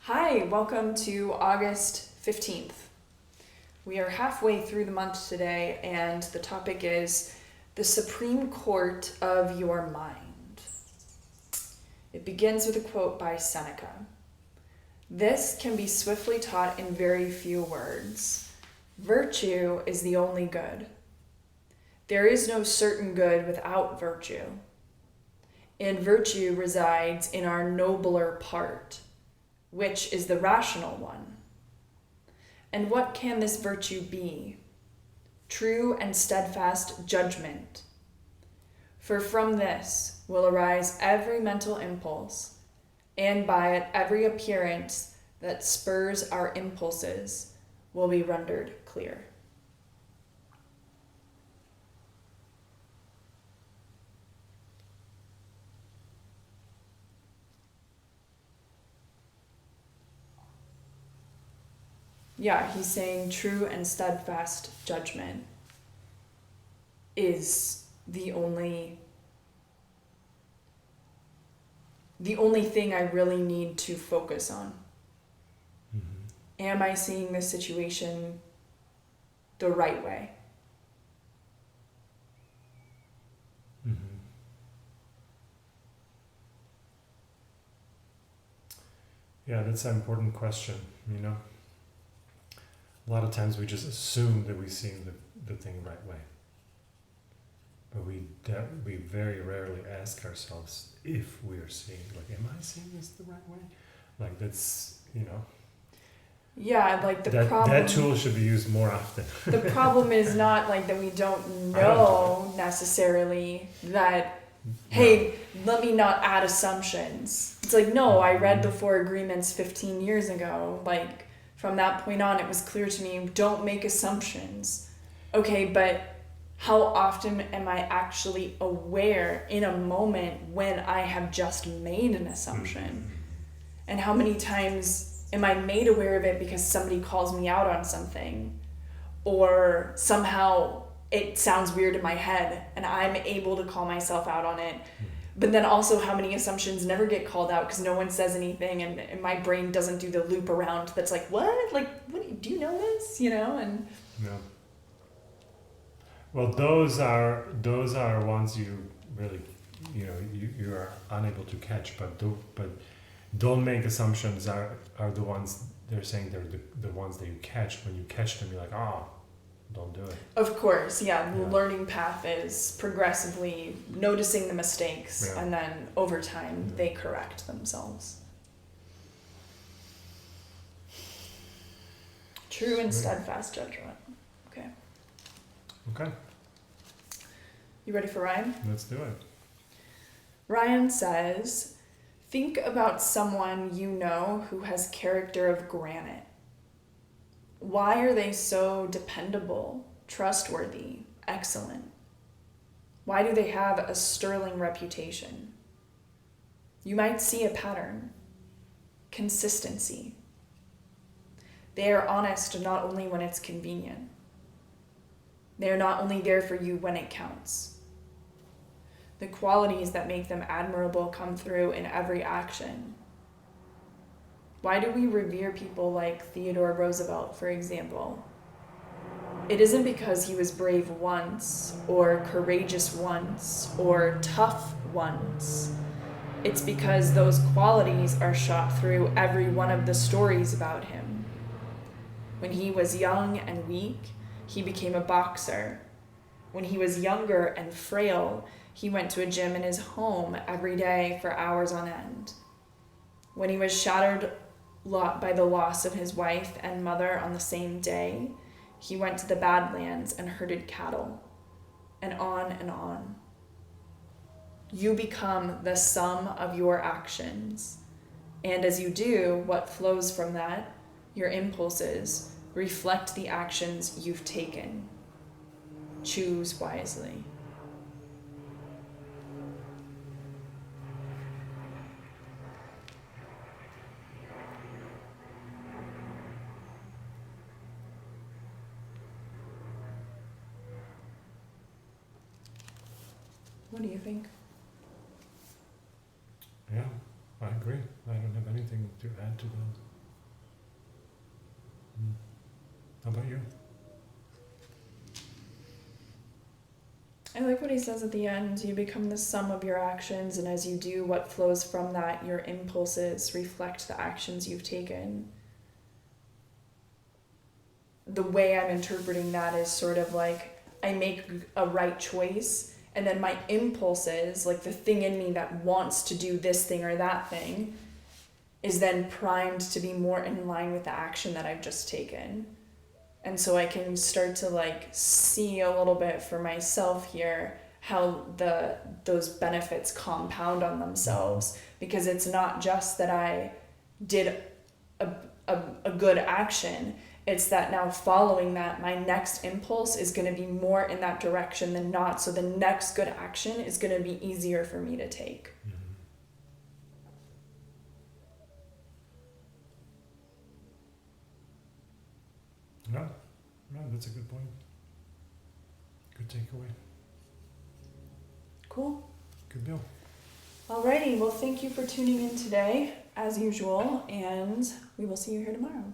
Hi, welcome to August 15th. We are halfway through the month today, and the topic is the Supreme Court of your mind. It begins with a quote by Seneca. This can be swiftly taught in very few words. Virtue is the only good. There is no certain good without virtue. And virtue resides in our nobler part, which is the rational one. And what can this virtue be? True and steadfast judgment. For from this will arise every mental impulse, and by it every appearance that spurs our impulses will be rendered clear. Yeah, he's saying true and steadfast judgment is the only thing I really need to focus on. Mm-hmm. Am I seeing this situation the right way? Mm-hmm. Yeah, that's an important question, you know? A lot of times we just assume that we see the thing right way. But we very rarely ask ourselves if we are seeing, like, am I seeing this the right way? Like, that's, you know. Yeah, like that tool should be used more often. The problem is not like that we don't know necessarily that, hey, let me not add assumptions. It's like, no, I read the 4 agreements 15 years ago. Like, from that point on, it was clear to me, don't make assumptions. Okay, but how often am I actually aware in a moment when I have just made an assumption? And how many times am I made aware of it because somebody calls me out on something? Or somehow it sounds weird in my head and I'm able to call myself out on it. But then also how many assumptions never get called out because no one says anything and my brain doesn't do the loop around that's like, what? Like, what? Do you know this? You know? And yeah. Well, those are ones you really, you know, you are unable to catch. But don't make assumptions are the ones they're saying they're the ones that you catch. When you catch them, you're like, don't do it. Of course, yeah. The learning path is progressively noticing the mistakes, and then over time they correct themselves. True and steadfast judgment. Okay. You ready for Ryan? Let's do it. Ryan says, think about someone you know who has character of granite. Why are they so dependable, trustworthy, excellent? Why do they have a sterling reputation? You might see a pattern. Consistency. They are honest not only when it's convenient. They are not only there for you when it counts. The qualities that make them admirable come through in every action. Why do we revere people like Theodore Roosevelt, for example? It isn't because he was brave once, or courageous once, or tough once. It's because those qualities are shot through every one of the stories about him. When he was young and weak, he became a boxer. When he was younger and frail, he went to a gym in his home every day for hours on end. When he was shattered by the loss of his wife and mother on the same day, he went to the Badlands and herded cattle, and on and on. You become the sum of your actions, and as you do, what flows from that, your impulses, reflect the actions you've taken. Choose wisely. What do you think? Yeah, I agree. I don't have anything to add to that. How about you? I like what he says at the end. You become the sum of your actions, and as you do what flows from that, your impulses reflect the actions you've taken. The way I'm interpreting that is sort of like I make a right choice, and then my impulses, like the thing in me that wants to do this thing or that thing, is then primed to be more in line with the action that I've just taken. And so I can start to like see a little bit for myself here how those benefits compound on themselves, because it's not just that I did a good action. It's that now following that, my next impulse is going to be more in that direction than not. So the next good action is going to be easier for me to take. No, that's a good point. Good takeaway. Cool. Good deal. Alrighty, well, thank you for tuning in today, as usual, and we will see you here tomorrow.